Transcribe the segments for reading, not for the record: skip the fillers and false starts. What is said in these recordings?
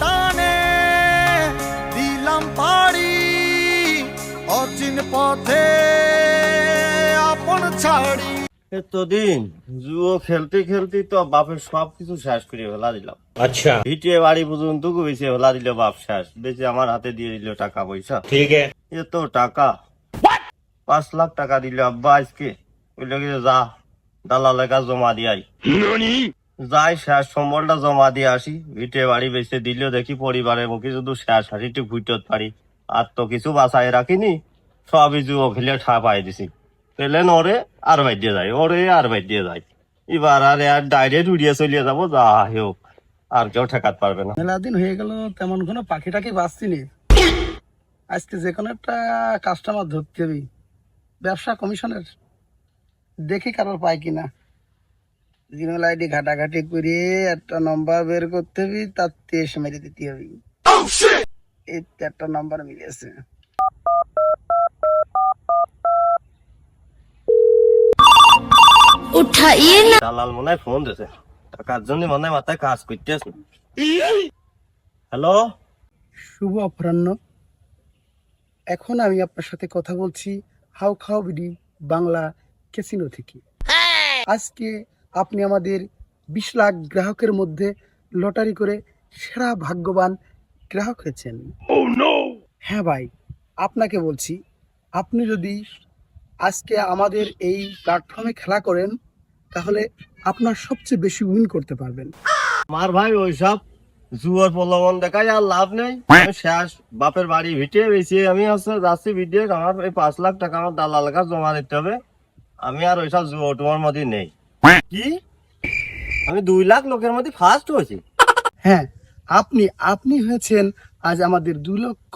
টানে দিলাম পাড়ি অচিন পথে আপন ছাড়ি। এতদিন জুয়ো খেলতে খেলতে তো বাপের সবকিছু শেষ করে ফেলা দিলাম। আচ্ছা ভিটে বাড়ি পর্যন্ত বেশি ফেলা দিল, বাপ শেষ। বেশি আমার হাতে দিয়ে দিল টাকা পয়সা। ঠিক এত টাকা 5 লাখ টাকা দিল আব্বা আজকে। ওই লোক যা দালালের কাছে জমা দিয়াই যাই শেষ সম্বলটা জমা দিয়ে আসি। ভিটে বাড়ি বেঁচে দিল দেখি পরিবারের মুখে শুধু শেষ হাসিটি ফুটত পারি। আর তো কিছু বাঁচাই রাখিনি, সবই জুয়ো খেলে ঠাপাই দিছি। পেলেন ওরে আর বাইর দিয়ে যায়, ওরে আর বাইর দিয়ে যায়। এবার আর ডাইরেক্ট উড়িয়ে চলিয়ে যাবো, যা হোক আর কেউ ঠেকাতে পারবে না। মেলা দিন হয়ে গেল তেমন কোনো পাখিটাকে বাঁচছি নি। আজকে যে কোনো একটা কাস্টমার ধরতে হবে, ব্যবসা কমিশনের। দেখি কারোর পাই কিনা। জিমেল আইডি ঘাটাঘাটি করে একটা নম্বর বের করতে হবে, তার 23 মেরে দিতে হবে। এই একটা নম্বর মিলেছে। দালাল মনে হয় ফোন দিয়েছে, টাকার জন্য মনে হয় মাথায় কাজ করতে আছে। হ্যালো, শুভ অপরাহ্ন। এখন আমি আপনার সাথে কথা বলছি হাউ খাও বিডি বাংলা ক্যাসিনো থেকে। আজকে আপনি আমাদের 20 লাখ গ্রাহকের মধ্যে লটারি করে সেরা ভাগ্যবান গ্রাহক হয়েছেন। হ্যাঁ ভাই, আপনাকে বলছি, আপনি যদি আজকে আমাদের এই প্ল্যাটফর্মে খেলা করেন তাহলে আপনার সবচেয়ে বেশি উইন করতে পারবেন। আমার ভাই ওইসব জুয়ার প্রলোভন দেখাই আর লাভ নেই। শেষ বাপের বাড়ি ভিটে বেশি আমি যাচ্ছি ভিডিও। আমার এই 5 লাখ টাকা আমার দালাল কাছে জমা দিতে হবে। আমি আর ওইসব জুয়ো টুয়ার মধ্যে নেই। কি আমি 2 লাখ লোকের মধ্যে ফার্স্ট হয়েছি? হ্যাঁ, আপনি হয়েছেন আজ আমাদের 2 লক্ষ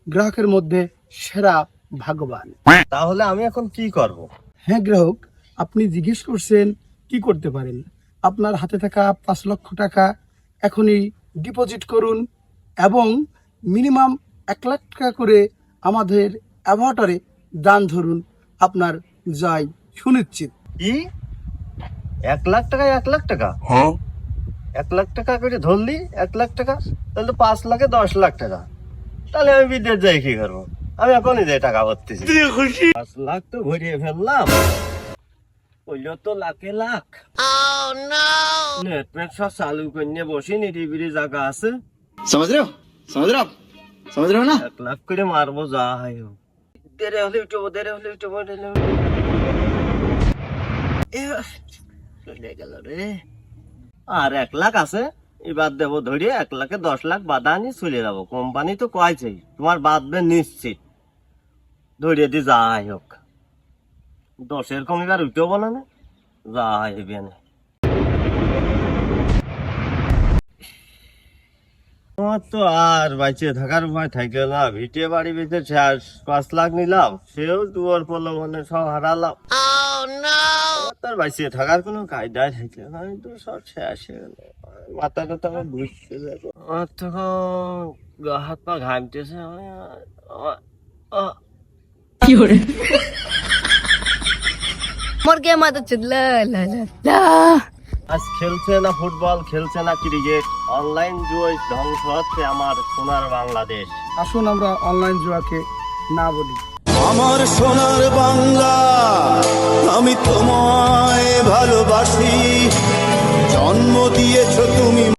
গ্রাহকের মধ্যে সেরা ভাগ্যবান। তাহলে আমি এখন কি করব? হ্যাঁ গ্রাহক, আপনি জিজ্ঞেস করছেন কি করতে পারেন। আপনার হাতে থাকা 5 লক্ষ টাকা এখনই ডিপোজিট করুন এবং মিনিমাম 1 লাখ টাকা করে আমাদের অ্যাভাটারে দান ধরুন। আপনার জয় সুনিশ্চিত। কি 1 লাখ টাকা? 1 লাখ টাকা? 1 লাখ টাকা করে ধরলি? 1 লাখ টাকা তাহলে 5 লাখে 10 লাখ টাকা। তাহলে আমি বিদেশ যাই কি করবো? আমি এখনই যাই টাকা ভরতেছি। 5 লাখ তো ভরিয়ে ফেললাম, হইলো তো লাখে লাখ। নেটওয়ার্ক সব চালু করে বসি, নিরিবিরি জায়গা আছে। समझ रहे हो समझ रहे हो ना। 1 লাখ করে মারবো, যা হয় হোক। দেরে হলে উঠবো, দেরে হলে উঠবো। চলে গেল রে। আর 1 লাখ আছে, এবার দেবো ধরিয়ে 1 লাখে 10 লাখ বাধা আনি চলে যাবো। কোম্পানি তো কয়েছে তোমার বাঁধবে নিশ্চিত। ধরিয়ে দি যা হয় হোক। 10-এর কম এবার উঠেও বলো না, যা হয় হেবে না। তোমার তো আর বাইচে থাকার উপায় থাকে না। ভিটে বাড়ি বেঁচে শেষ। 5 লাখ নিলাম, সেও দুয়ার প্রলোভনে সব হারালাম। তার বাইচে থাকার কোনো কায়দায় থাকলে না, আমি তো সব শেষ হয়ে গেল। মাথাটা তো আমার ঘুরতে যাবো। আমার তখন গা হাত পা ঘামতেছে। মুরগে মাথা চুদলা লা লা লা। আজ খেলছে না ফুটবল, খেলছে না ক্রিকেট, অনলাইন জুয়ায় ধ্বংস হচ্ছে আমার সোনার বাংলাদেশ। আসুন আমরা অনলাইন জুয়াকে না বলি। আমার সোনার বাংলা, আমি তোমায় ভালোবাসি। জন্ম দিয়েছো